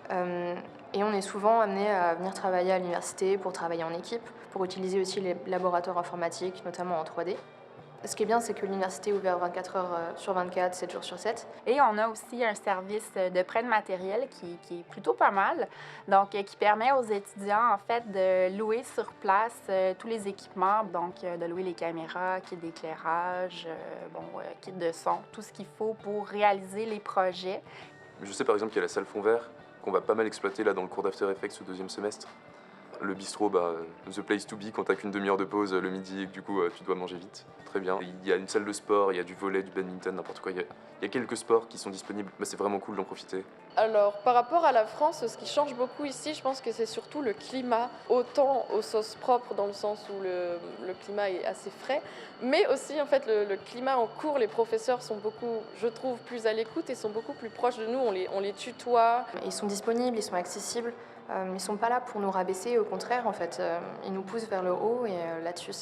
Et on est souvent amené à venir travailler à l'université pour travailler en équipe, pour utiliser aussi les laboratoires informatiques, notamment en 3D. Ce qui est bien, c'est que l'université est ouverte 24 heures sur 24, 7 jours sur 7. Et on a aussi un service de prêt de matériel qui est plutôt pas mal, donc qui permet aux étudiants en fait de louer sur place tous les équipements, donc de louer les caméras, kit d'éclairage, kit de son, tout ce qu'il faut pour réaliser les projets. Je sais par exemple qu'il y a la salle fond vert qu'on va pas mal exploiter là dans le cours d'After Effects au 2e semestre. Le bistrot, the place to be quand t'as qu'une demi-heure de pause le midi et que du coup tu dois manger vite. Très bien. Il y a une salle de sport, il y a du volley, du badminton, n'importe quoi. Il y a quelques sports qui sont disponibles. C'est vraiment cool d'en profiter. Alors, par rapport à la France, ce qui change beaucoup ici, je pense que c'est surtout le climat. Autant au sens propre, dans le sens où le climat est assez frais, mais aussi, en fait, le climat en cours, les professeurs sont beaucoup, je trouve, plus à l'écoute et sont beaucoup plus proches de nous. On les tutoie. Ils sont disponibles, ils sont accessibles. Ils ne sont pas là pour nous rabaisser, au contraire, en fait. Ils nous poussent vers le haut et là-dessus,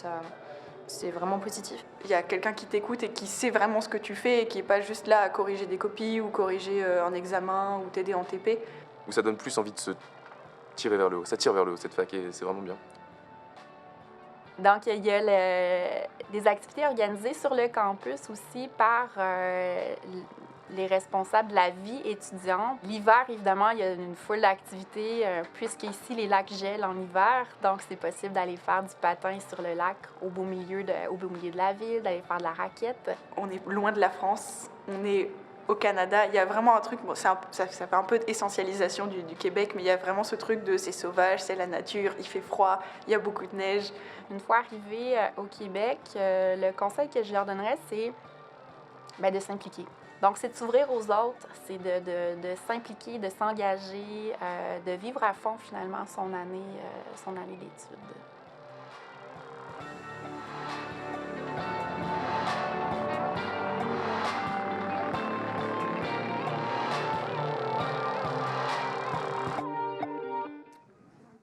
c'est vraiment positif. Il y a quelqu'un qui t'écoute et qui sait vraiment ce que tu fais et qui n'est pas juste là à corriger des copies ou corriger un examen ou t'aider en TP. Où ça donne plus envie de se tirer vers le haut. Ça tire vers le haut, cette fac, et c'est vraiment bien. Donc, il y a des activités organisées sur le campus aussi par les responsables de la vie étudiante. L'hiver, évidemment, il y a une foule d'activités, puisqu'ici, les lacs gèlent en hiver. Donc, c'est possible d'aller faire du patin sur le lac au beau milieu de la ville, d'aller faire de la raquette. On est loin de la France, on est au Canada. Il y a vraiment un truc, ça fait un peu d'essentialisation du Québec, mais il y a vraiment ce truc de c'est sauvage, c'est la nature, il fait froid, il y a beaucoup de neige. Une fois arrivé au Québec, le conseil que je leur donnerais, c'est de s'impliquer. Donc, c'est de s'ouvrir aux autres, c'est de s'impliquer, de s'engager, de vivre à fond, finalement, son année d'études.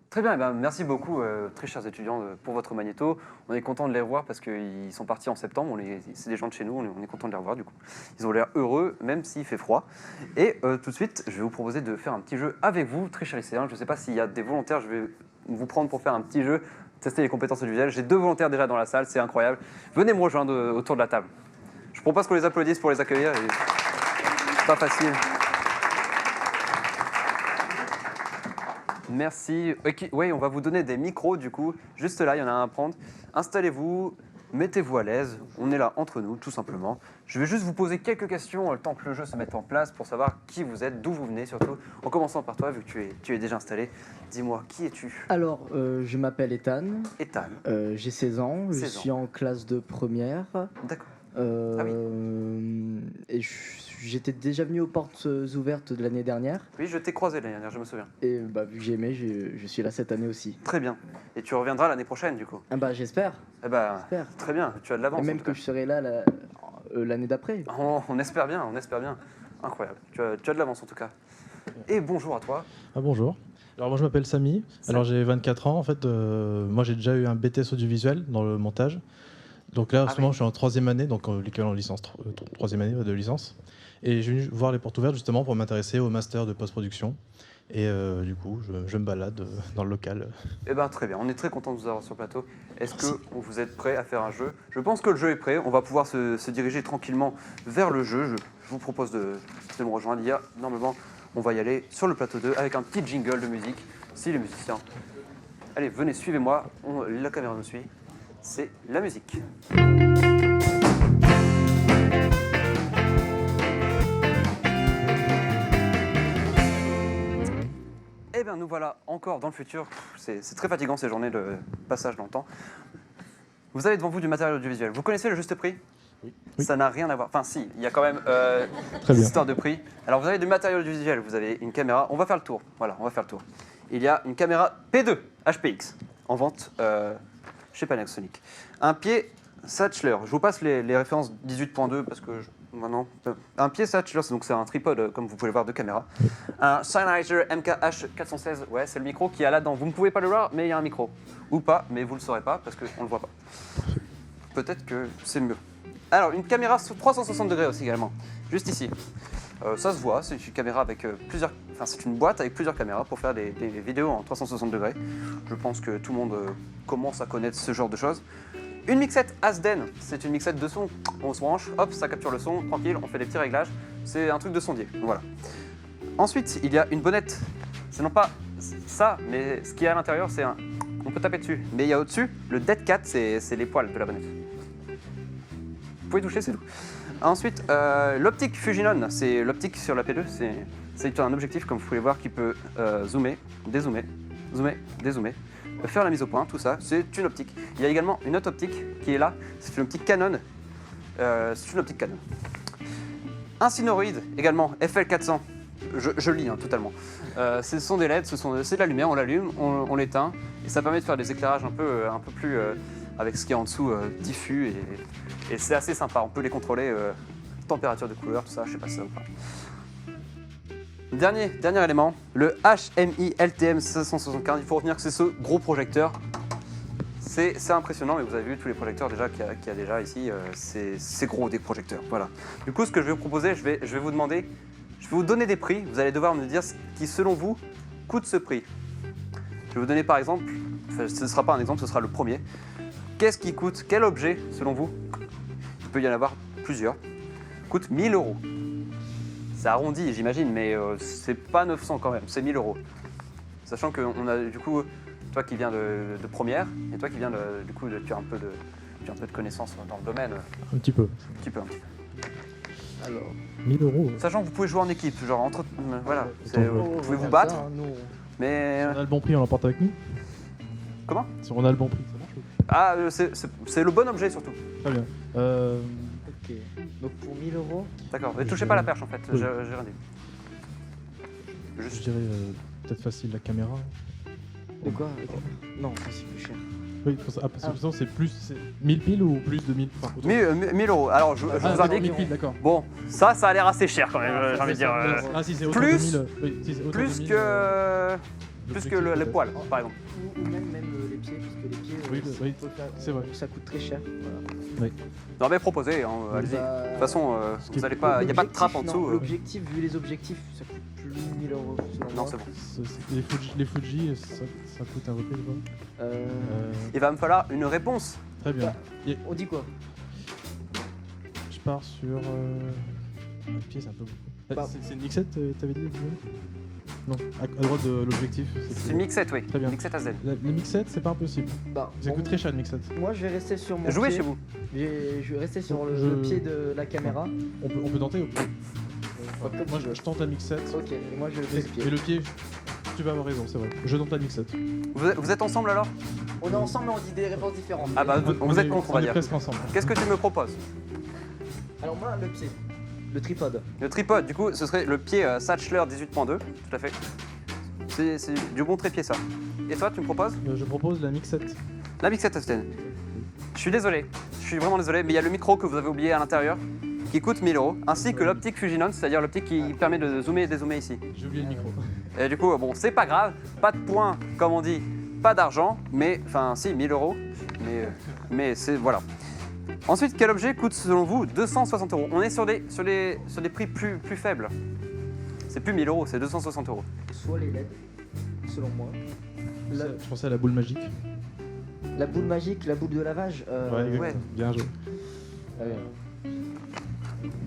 Très bien, merci beaucoup, très chers étudiants, pour votre magnéto. On est content de les revoir parce qu'ils sont partis en septembre. C'est des gens de chez nous, on est content de les revoir du coup. Ils ont l'air heureux, même s'il fait froid. Et tout de suite, je vais vous proposer de faire un petit jeu avec vous, très chers lycéens. Je ne sais pas s'il y a des volontaires, je vais vous prendre pour faire un petit jeu, tester les compétences audiovisuelles. J'ai 2 volontaires déjà dans la salle, c'est incroyable. Venez me rejoindre autour de la table. Je propose qu'on les applaudisse pour les accueillir. C'est pas facile. Merci. Oui, on va vous donner des micros du coup. Juste là, il y en a un à prendre. Installez-vous. mettez-vous à l'aise, on est là entre nous, tout simplement. Je vais juste vous poser quelques questions le temps que le jeu se mette en place pour savoir qui vous êtes, d'où vous venez surtout. En commençant par toi, vu que tu es déjà installé, dis-moi, qui es-tu? Alors, je m'appelle Ethan. Ethan. J'ai 16 ans, je 16 ans. suis en classe de première. D'accord. Et j'étais déjà venu aux portes ouvertes de l'année dernière. Oui, je t'ai croisé l'année dernière, je me souviens. Et vu que j'ai aimé, je suis là cette année aussi. Très bien. Et tu reviendras l'année prochaine, du coup? J'espère. J'espère. Très bien, tu as de l'avance. Et même que je serai là l'année d'après. On espère bien, on espère bien. Incroyable, tu as de l'avance en tout cas. Et bonjour à toi. Bonjour. Alors moi je m'appelle Samy, alors j'ai 24 ans. En fait, moi j'ai déjà eu un BTS audiovisuel dans le montage. Donc là, en ce moment, je suis en 3e année, donc l'équivalent de licence, 3e année de licence. Et j'ai venu voir les portes ouvertes justement pour m'intéresser au master de post-production. Et du coup, je me balade dans le local. Eh bien, très bien. On est très content de vous avoir sur le plateau. Est-ce que vous êtes prêts à faire un jeu? Je pense que le jeu est prêt. On va pouvoir se diriger tranquillement vers le jeu. Je vous propose de me rejoindre. Normalement, on va y aller sur le plateau 2 avec un petit jingle de musique. Si les musiciens... Allez, venez, suivez-moi. La caméra nous suit. C'est la musique. Eh bien, nous voilà encore dans le futur. C'est très fatigant ces journées de passage dans le temps. Vous avez devant vous du matériel audiovisuel. Vous connaissez le juste prix? Oui. Ça n'a rien à voir. Enfin, si, il y a quand même des histoires de prix. Alors, vous avez du matériel audiovisuel. Vous avez une caméra. On va faire le tour. Voilà, on va faire le tour. Il y a une caméra P2 HPX en vente chez Panasonic. Un pied Satchler. Je vous passe les références 18.2 parce que maintenant, un pied Satchler, donc c'est un tripode comme vous pouvez le voir de caméra. Un Sennheiser MKH416, ouais, c'est le micro qui est là-dedans. Vous ne pouvez pas le voir, mais il y a un micro. Ou pas, mais vous ne le saurez pas parce qu'on ne le voit pas. Peut-être que c'est mieux. Alors, une caméra 360 degrés aussi également, juste ici. Ça se voit, c'est une caméra avec plusieurs... Enfin, c'est une boîte avec plusieurs caméras pour faire des vidéos en 360 degrés. Je pense que tout le monde commence à connaître ce genre de choses. Une mixette Asden, c'est une mixette de son. On se branche, hop, ça capture le son, tranquille, on fait des petits réglages. C'est un truc de sondier, voilà. Ensuite, il y a une bonnette. C'est non pas ça, mais ce qu'il y a à l'intérieur, c'est un... On peut taper dessus. Mais il y a au-dessus, le Dead Cat, c'est les poils de la bonnette. Vous pouvez toucher, c'est tout. Ensuite, l'optique Fujinon, c'est l'optique sur la P2, c'est un objectif, comme vous pouvez voir, qui peut zoomer, dézoomer, zoomer, dézoomer, faire la mise au point, tout ça, c'est une optique. Il y a également une autre optique qui est là, c'est une optique Canon. Un Synoid, également, FL400, je lis totalement. Ce sont des LED, c'est de la lumière, on l'allume, on l'éteint, et ça permet de faire des éclairages un peu plus... avec ce qui est en dessous diffus et c'est assez sympa, on peut les contrôler, température de couleur, tout ça, je sais pas si ça vous parle. Dernier élément, le HMI LTM 575, il faut retenir que c'est ce gros projecteur. C'est impressionnant, mais vous avez vu tous les projecteurs déjà qu'il y a déjà ici, c'est gros des projecteurs, voilà. Du coup, ce que je vais vous proposer, je vais vous demander, je vais vous donner des prix, vous allez devoir me dire ce qui, selon vous, coûte ce prix. Je vais vous donner par exemple, enfin, ce ne sera pas un exemple, ce sera le premier. Qu'est-ce qui coûte, quel objet, selon vous, il peut y en avoir plusieurs, coûte 1 000 €. C'est arrondi, j'imagine, mais c'est pas 900 quand même, c'est 1 000 €. Sachant qu'on a du coup, toi qui viens de première, et toi qui viens du coup, tu as un peu de connaissances dans le domaine. Un petit peu. Un petit peu. Alors, 1 000 €. Sachant que vous pouvez jouer en équipe, genre entre... Voilà, vous pouvez vous battre, mais... Si on a le bon prix, on l'emporte avec nous. Comment? Si on a le bon prix, ça marche. Ah, c'est le bon objet surtout. Très bien. Ok, donc pour 1 000 €. D'accord, ne touchez pas la perche en fait, Oui. j'ai rien dit. Je dirais peut-être facile la caméra. De quoi? Non, c'est plus cher. Oui, parce que c'est plus 1000 piles ou plus de 1000 enfin, 1000 €. Alors je vous indique. 1000 piles, d'accord. Bon, ça a l'air assez cher quand même, j'ai envie de dire. Si c'est autour de 1000. Oui, si c'est autour de 1000, plus que les poils, par exemple. Ou même les pieds, parce que les pieds, oui, c'est vrai. Ça coûte très cher. Voilà. Oui. Non mais proposez, allez-y. De toute façon, vous allez pas, il n'y a pas de trappe en dessous. L'objectif, vu les objectifs, ça coûte plus de 1 000 €. Non, c'est bon. Les Fuji, ça coûte un peu plus, quoi. Il va me falloir une réponse. Très bien. On dit quoi? Je pars sur... un pied, c'est un peu beaucoup. C'est une mixette, t'avais dit? Non, à droite de l'objectif. C'est une mixette, oui. Très bien. Mixette Asden. Les mixettes, c'est pas impossible. Bah, Ça coûte très cher une mixette. Moi, je vais rester sur mon Jouez pied. chez vous. Je vais rester sur le pied de la caméra. On peut tenter au pied. Moi, je tente la mixette. Ok, et moi je fais le pied. Et le pied, tu vas avoir raison, c'est vrai. Je tente la mixette. Vous êtes ensemble alors? On est ensemble, mais on dit des réponses différentes. Ah bah vous êtes contre, on va est dire. presque ensemble. Qu'est-ce que tu me proposes? Alors moi, le pied. Le tripode. Le tripode, du coup, ce serait le pied Satchler 18.2, tout à fait. C'est du bon trépied, ça. Et toi, tu me proposes? Je propose la mixette. La mixette Asden. Je suis désolé, je suis vraiment désolé, mais il y a le micro que vous avez oublié à l'intérieur, qui coûte 1000 €, ainsi que l'optique Fujinon, c'est-à-dire l'optique qui permet de zoomer et dézoomer ici. J'ai oublié le micro. Et du coup, bon, c'est pas grave, pas de points, comme on dit, pas d'argent, mais, enfin, si, 1000 €, mais c'est, voilà. Ensuite, quel objet coûte selon vous 260 €? On est sur des prix plus faibles. C'est plus 1000 €, c'est 260 €. Soit les LED, selon moi. Je pensais à la boule magique. La boule magique, la boule de lavage. Ouais, exactement. Bien joué.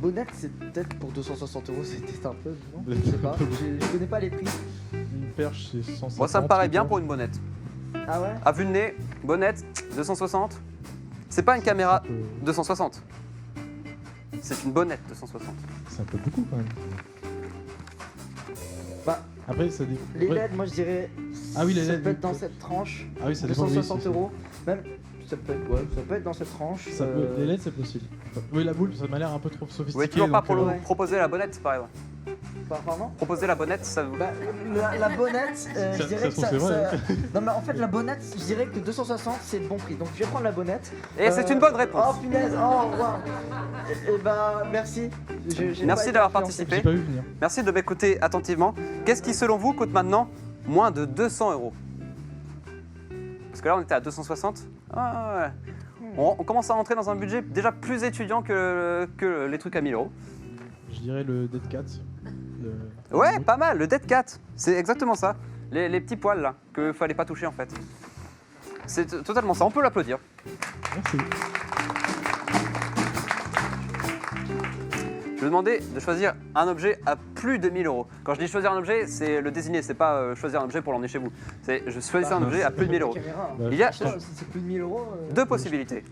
Bonnette, c'est peut-être pour 260 €, c'était un peu, non? Je sais pas, je connais pas les prix. Une perche, c'est 150. Moi, ça me paraît bien pour une bonnette. Ah ouais? À vue de nez, bonnette, 260. C'est pas une caméra 260. C'est une bonnette 260. C'est un peu beaucoup quand même. Bah, après, ça dit. Les LED, moi je dirais. Ah oui, les ça LED, peut être dans cette tranche. Ah oui, ça dépend, 260 oui, €. Même, ça peut être dans cette tranche. Les LED, c'est possible. Oui, la boule, ça m'a l'air un peu trop sophistiqué. Oui, toujours pas donc, proposer la bonnette, par exemple. Pardon? Proposer la bonnette, ça vous. Bah, la bonnette, je dirais que ça. Non, mais en fait, la bonnette, je dirais que 260 c'est le bon prix. Donc je vais prendre la bonnette. Et c'est une bonne réponse. Oh punaise, oh wow. Et bah, merci. Merci d'avoir participé. Pas vu venir. Merci de m'écouter attentivement. Qu'est-ce qui, selon vous, coûte maintenant moins de 200 €? Parce que là, on était à 260. Ah, ouais. On commence à rentrer dans un budget déjà plus étudiant que les trucs à 1000 €. Je dirais le Dead 4. Ouais, pas mal, le Dead Cat. C'est exactement ça. Les petits poils là, qu'il fallait pas toucher en fait. C'est totalement ça. On peut l'applaudir. Merci. Je vais demander de choisir un objet à plus de 1000 €. Quand je dis choisir un objet, c'est le désigner, c'est pas choisir un objet pour l'emmener chez vous. C'est je choisis un objet à plus de 1000 €. Il y a c'est plus de 1000 €. deux possibilités.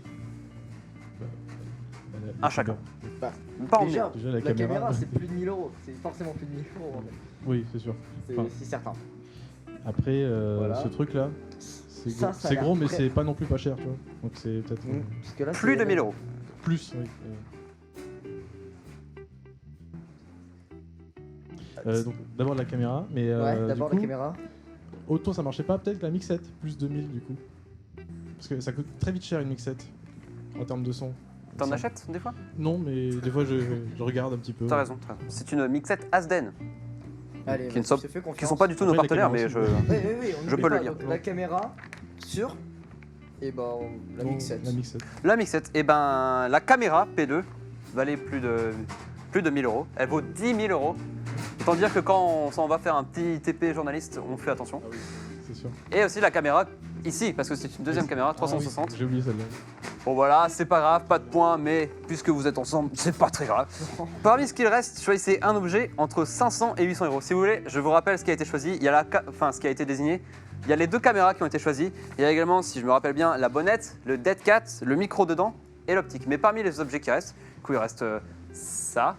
Un chacun. Bah, pas en déjà, Déjà, la caméra, c'est plus de 1000 €. C'est forcément plus de 1000 €. Oui, c'est sûr. C'est certain. Après, Voilà. ce truc-là, Ça a c'est l'air gros, mais très- c'est pas non plus pas cher, tu vois. Donc c'est peut-être. Parce que là, Plus de 1000 €. Plus, oui. Donc d'abord la caméra, mais Ouais, d'abord du la coup, caméra. auto ça marchait pas, peut-être la mixette, plus de 1000 du coup. Parce que ça coûte très vite cher une mixette en termes de son. T'en achètes des fois? Non, mais des fois je regarde un petit peu. T'as raison, t'as raison. C'est une mixette Asden. Allez, Qui ne on sont, se fait confiance. qui sont pas du tout nos Après, la partenaires, mais caméra Oui, on je n'oublie peux le pas, lire. donc, la caméra sur et ben la mixette. La mixette. La mixette, et ben la caméra P2 valait plus de 1000 €. Elle vaut 10 000 €. Autant dire que quand on va faire un petit TP journaliste, on fait attention. Ah oui, c'est sûr. Et aussi la caméra ici, parce que c'est une deuxième caméra, Ah 360. oui, j'ai oublié celle-là. Bon voilà, c'est pas grave, pas de points, mais puisque vous êtes ensemble, c'est pas très grave. Parmi ce qu'il reste, choisissez un objet entre 500 et 800 €. Si vous voulez, je vous rappelle ce qui a été choisi. Il y a ce qui a été désigné. Il y a les deux caméras qui ont été choisies. Il y a également, si je me rappelle bien, la bonnette, le Dead Cat, le micro dedans et l'optique. Mais parmi les objets qui restent, du coup, il reste ça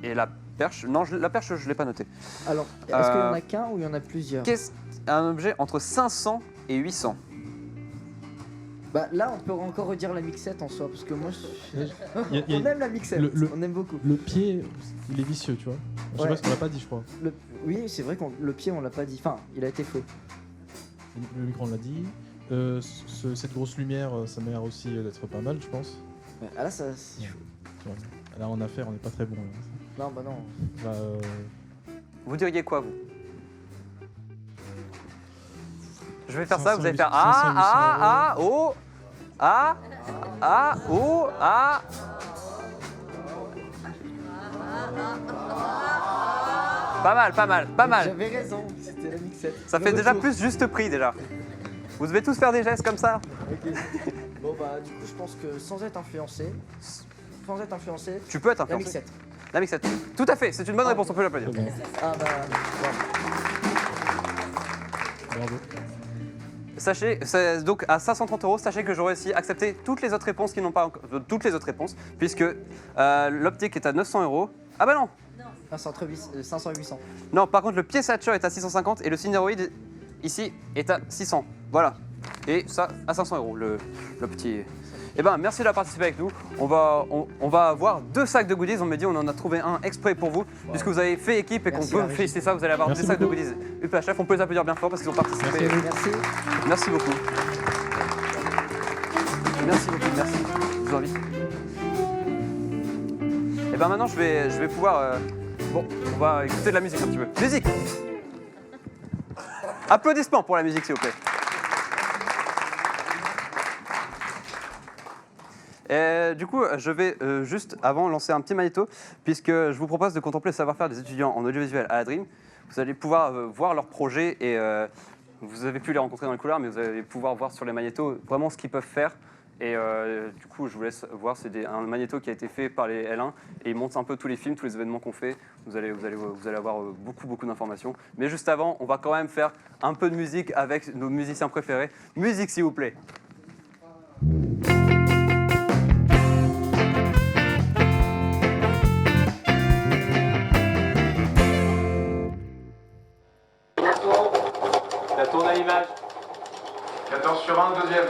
et la perche. Non, la perche, je l'ai pas noté. Alors, est-ce qu'il y en a qu'un ou il y en a plusieurs? Un objet entre 500 et 800. Bah là, on peut encore redire la mixette en soi, parce que moi, Il y a- on aime la mixette, on aime beaucoup. Le pied, il est vicieux, tu vois. Je sais Ouais. pas ce qu'on l'a pas dit, je crois. Oui, c'est vrai que le pied, on l'a pas dit. Enfin, il a été fait. Le micro, on l'a dit. Cette grosse lumière, ça m'a l'air aussi d'être pas mal, je pense. Ouais, ah là, ça, c'est chaud. Ouais. Là, en affaires, on n'est pas très bon. Là. Non, bah non. Bah, Vous diriez quoi, vous? Je vais faire 500, ça, vous allez faire 500, 800 oh, oh, Pas mal, pas mal, pas mal. J'avais raison, c'était la mixette. Ça fait déjà plus juste prix déjà. Vous devez tous faire des gestes comme ça. Ok. Bon bah du coup je pense que sans être influencé, Tu peux être la influencé. mixette. La mixette. Tout à fait, c'est une bonne réponse, on peut l'applaudir. Ah bah, Bravo. Sachez, donc à 530 €, sachez que j'aurais aussi accepté toutes les autres réponses qui n'ont pas toutes les autres réponses, puisque l'optique est à 900 €. Ah bah non. c'est entre 500 et 800. Non, par contre le pied Satcher est à 650 et le Cineroid ici est à 600. Voilà. Et ça à 500 €, le petit. Eh ben merci d'avoir participé avec nous. On va avoir 2 sacs de goodies. On me dit on en a trouvé un exprès pour vous, puisque vous avez fait équipe et qu'on peut féliciter ça. Vous allez avoir 2 sacs de goodies UPHF. On peut les applaudir bien fort parce qu'ils ont participé. Merci beaucoup. Merci beaucoup, merci. Je vous invite. Et ben maintenant je vais pouvoir. Bon, on va écouter de la musique un petit peu. Musique. Applaudissements pour la musique s'il vous plaît. Et du coup, je vais juste avant lancer un petit magnéto, puisque je vous propose de contempler le savoir-faire des étudiants en audiovisuel à la Dream. Vous allez pouvoir voir leurs projets et vous avez pu les rencontrer dans les couloirs, mais vous allez pouvoir voir sur les magnétos vraiment ce qu'ils peuvent faire. Et du coup, je vous laisse voir, c'est un magnéto qui a été fait par les L1 et il montre un peu tous les films, tous les événements qu'on fait. Vous allez avoir beaucoup d'informations. Mais juste avant, on va quand même faire un peu de musique avec nos musiciens préférés. Musique, s'il vous plaît. La tourne à l'image. 14 sur 1, deuxième.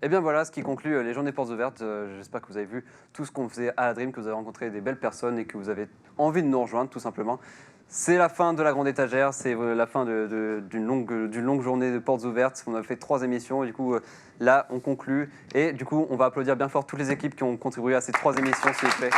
Et bien voilà ce qui conclut les journées portes ouvertes. J'espère que vous avez vu tout ce qu'on faisait à la Dream, que vous avez rencontré des belles personnes et que vous avez envie de nous rejoindre tout simplement. C'est la fin de la grande étagère, c'est la fin d'une longue journée de portes ouvertes. On a fait 3 émissions et du coup là on conclut. Et du coup on va applaudir bien fort toutes les équipes qui ont contribué à ces 3 émissions s'il vous plaît.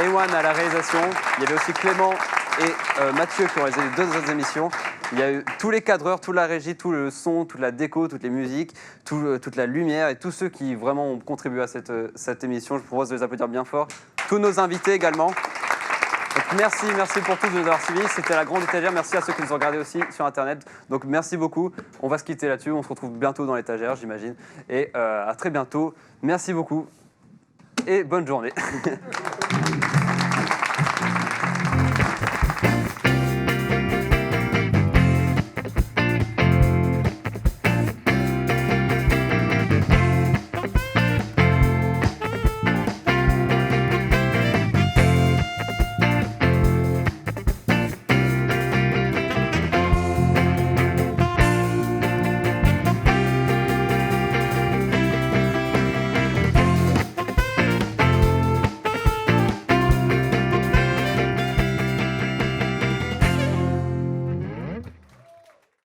Ewan à la réalisation, il y avait aussi Clément et Mathieu qui ont réalisé les 2 autres émissions. Il y a eu tous les cadreurs, toute la régie, tout le son, toute la déco, toutes les musiques, toute la lumière et tous ceux qui vraiment ont contribué à cette émission. Je vous propose de les applaudir bien fort. Tous nos invités également. Donc merci pour tous de nous avoir suivis. C'était la grande étagère. Merci à ceux qui nous ont regardés aussi sur Internet. Donc merci beaucoup. On va se quitter là-dessus. On se retrouve bientôt dans l'étagère, j'imagine. Et à très bientôt. Merci beaucoup et bonne journée.